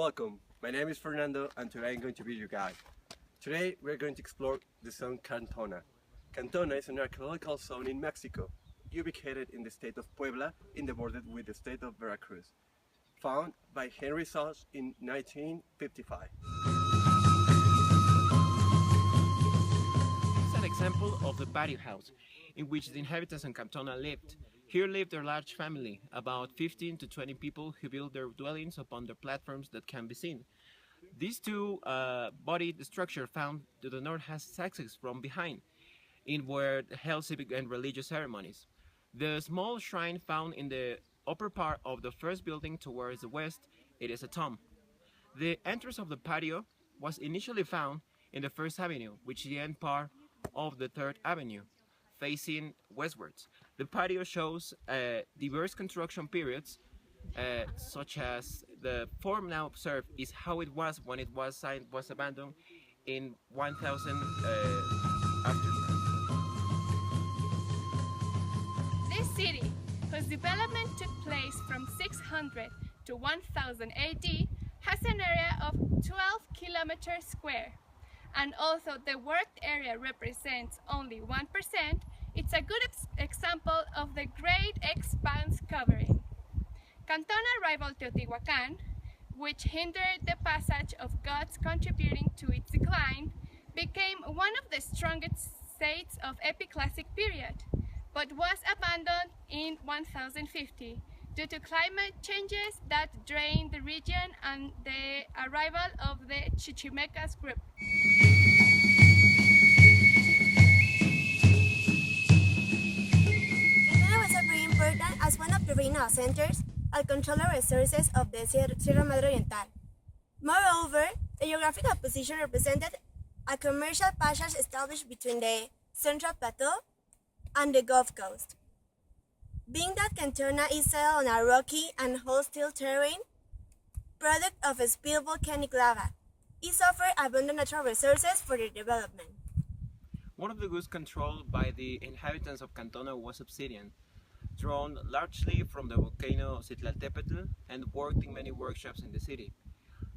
Welcome, my name is Fernando and today I'm going to be your guide. Today we're going to explore the zone Cantona. Cantona is an archaeological zone in Mexico, ubicated in the state of Puebla in the border with the state of Veracruz, found by Henry Sauce in 1955. This is an example of the patio house in which the inhabitants of Cantona lived. Here lived a large family, about 15 to 20 people who built their dwellings upon the platforms that can be seen. These two-bodied structure found to the north has access from behind, in where held civic and religious ceremonies. The small shrine found in the upper part of the first building towards the west, it is a tomb. The entrance of the patio was initially found in the First Avenue, which is the end part of the Third Avenue, facing westwards. The patio shows diverse construction periods, such as the form now observed is how it was when it was abandoned in 1000 after. This city, whose development took place from 600 to 1000 AD, has an area of 12 kilometers square. And although the worked area represents only 1%, it's a good example of the great expanse covering. Cantona rivaled Teotihuacan, which hindered the passage of gods contributing to its decline, became one of the strongest states of Epiclassic period, but was abandoned in 1050 due to climate changes that drained the region and the arrival of the Chichimecas group. As one of the regional centers and controller resources of the Sierra Madre Oriental. Moreover, the geographical position represented a commercial passage established between the Central Plateau and the Gulf Coast. Being that Cantona is settled on a rocky and hostile terrain, product of a spilled volcanic lava, it offered abundant natural resources for their development. One of the goods controlled by the inhabitants of Cantona was obsidian, drawn largely from the volcano Citlaltépetl and worked in many workshops in the city.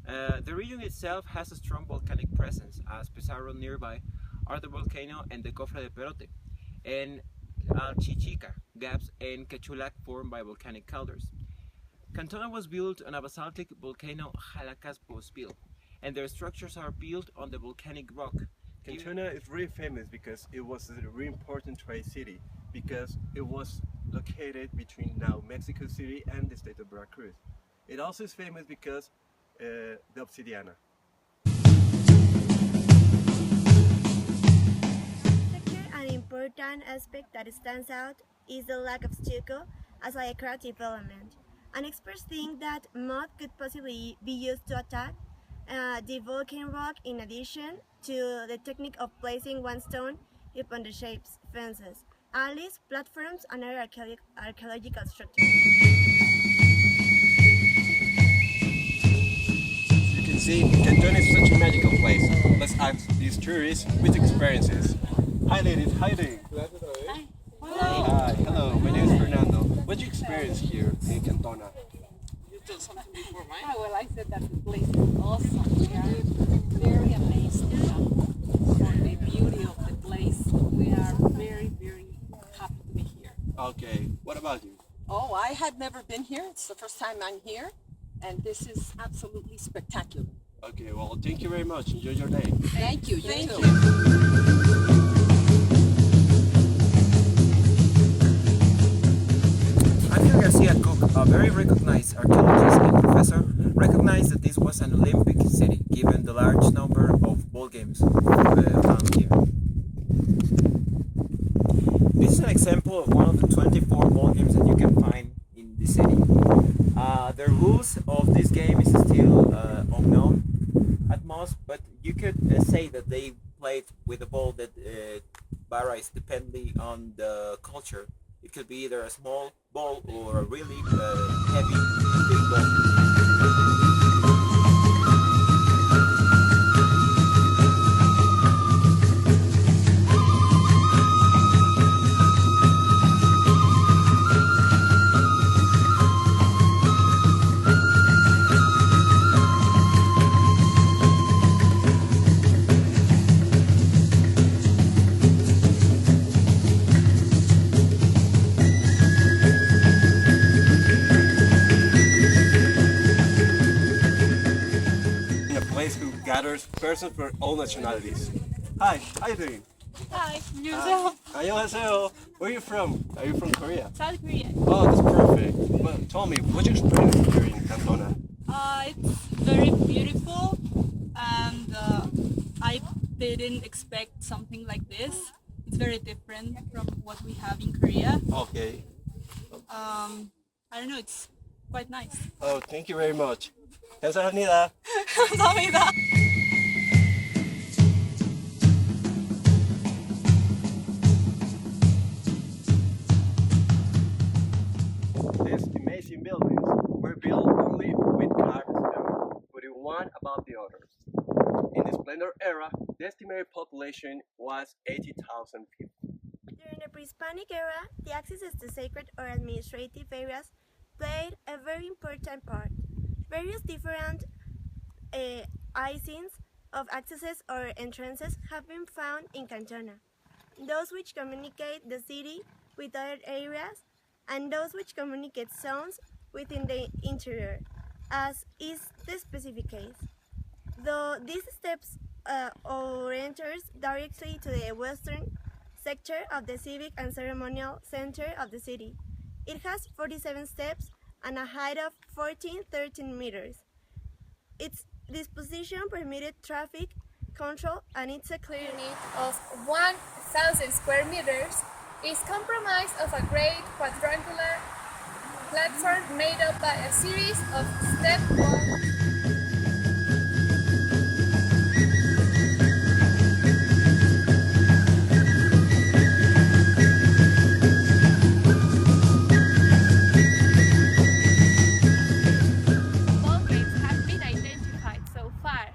The region itself has a strong volcanic presence, as Pizarro nearby are the volcano and the Cofre de Perote, and Chichica gaps and Quechulac formed by volcanic calders. Cantona was built on a basaltic volcano Jalacaspo spill, and their structures are built on the volcanic rock. Cantona is really famous because it was a really important trade city, because it was located between now Mexico City and the state of Veracruz. It also is famous because the obsidiana. An important aspect that stands out is the lack of stucco as a creative element. And experts think that mud could possibly be used to attack the volcanic rock in addition to the technique of placing one stone upon the shapes, fences, alleys, platforms, and other archaeological structures. As you can see, Cantona is such a magical place. Let's ask these tourists with experiences. Hi ladies, how are you doing? Hi. Hi, hello, my name is Fernando. What did you experience here in Cantona? You told something before mine? Oh, well, I said that the place is awesome. We are very amazed on the beauty of the place. We are very, very happy to be here. Okay, what about you? Oh, I had never been here. It's the first time I'm here, and this is absolutely spectacular. Okay, well, thank you very much. Enjoy your day. Thank you. You too. Angel Garcia Cook, a very recognized archaeologist and professor, recognized that this was an Olympic city, given the large number of ball games found here. This is an example of one of the 24 ball games that you can find in the city. The rules of this game is still unknown at most, but you could say that they played with a ball that varies depending on the culture. It could be either a small ball or a really heavy big ball. gathers persons from all nationalities. Hi, how you doing? Hi, 안녕하세요. Where are you from? Are you from Korea? South Korea. Oh, that's perfect. Well, tell me, what's your experience here in Cantona? It's very beautiful, and I didn't expect something like this. It's very different from what we have in Korea. Okay. I don't know, it's quite nice. Oh, thank you very much. 감사합니다. 감사합니다. These amazing buildings were built only with carved stone, but one above the others. In the Splendor era, the estimated population was 80,000 people. During the pre-Hispanic era, the accesses to sacred or administrative areas played a very important part. Various different icings of accesses or entrances have been found in Cantona. Those which communicate the city with other areas, and those which communicate zones within the interior, as is the specific case. Though these steps orienters directly to the western sector of the civic and ceremonial center of the city. It has 47 steps and a height of 13 meters. Its disposition permitted traffic control, and it's a clear Unit of 1,000 square meters is comprised of a great quadrangular platform made up by a series of step walls. Bulkheads have been identified so far.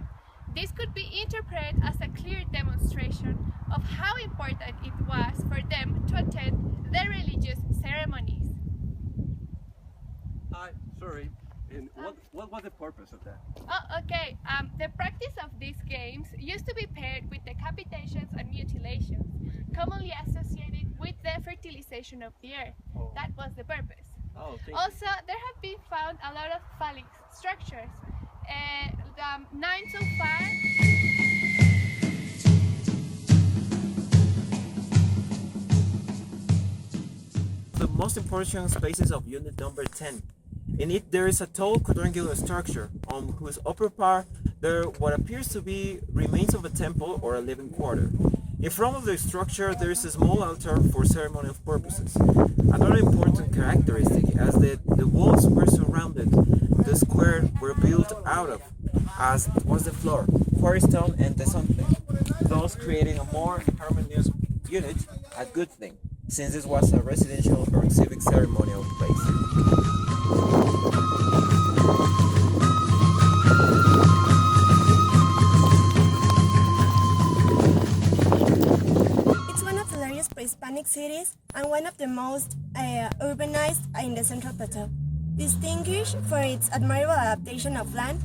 This could be interpreted as a clear demonstration of how important it was for them to attend their religious ceremonies. Sorry, and what was the purpose of that? Oh, okay. The practice of these games used to be paired with decapitations and mutilations, commonly associated with the fertilization of the earth. Oh. That was the purpose. Oh, thank Also, there have been found a lot of phallic structures. 9 so far. The most important spaces of unit number 10. In it there is a tall quadrangular structure on whose upper part there what appears to be remains of a temple or a living quarter. In front of the structure there is a small altar for ceremonial purposes. Another important characteristic as the walls were surrounded, the square were built out of, as was the floor, quarry stone and tesontle, thus creating a more harmonious unit, a good thing, since this was a residential or civic ceremonial place. It's one of the largest pre-Hispanic cities and one of the most urbanized in the Central Plateau, distinguished for its admirable adaptation of land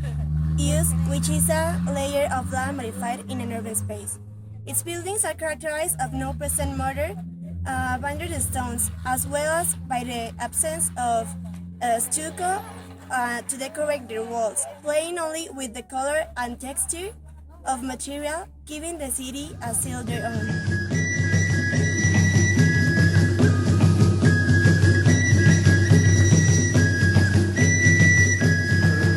use, which is a layer of land modified in an urban space. Its buildings are characterized of no present mortar, abandoned stones, as well as by the absence of stucco to decorate their walls, playing only with the color and texture of material, giving the city a seal their own.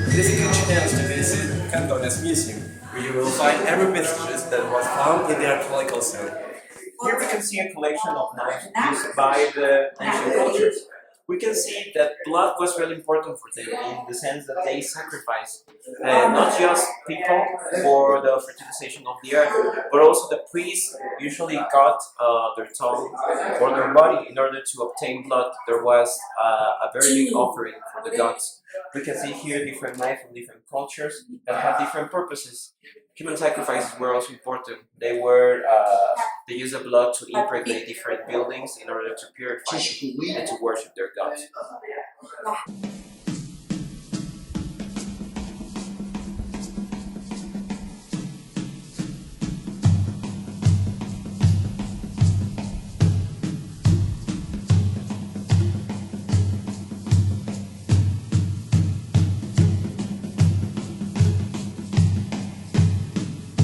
This is a good chance to visit Cantona's museum, where you will find every vestige that was found in the archaeological zone. Here we can see a collection of knives used by the ancient cultures. We can see that blood was really important for them in the sense that they sacrificed not just people for the fertilization of the earth, but also the priests usually cut their tongue or their body in order to obtain blood. There was a very big offering for the gods. We can see here different knives from different cultures that have different purposes. Human sacrifices were also important. They used the blood to impregnate different buildings in order to purify them and to worship their gods.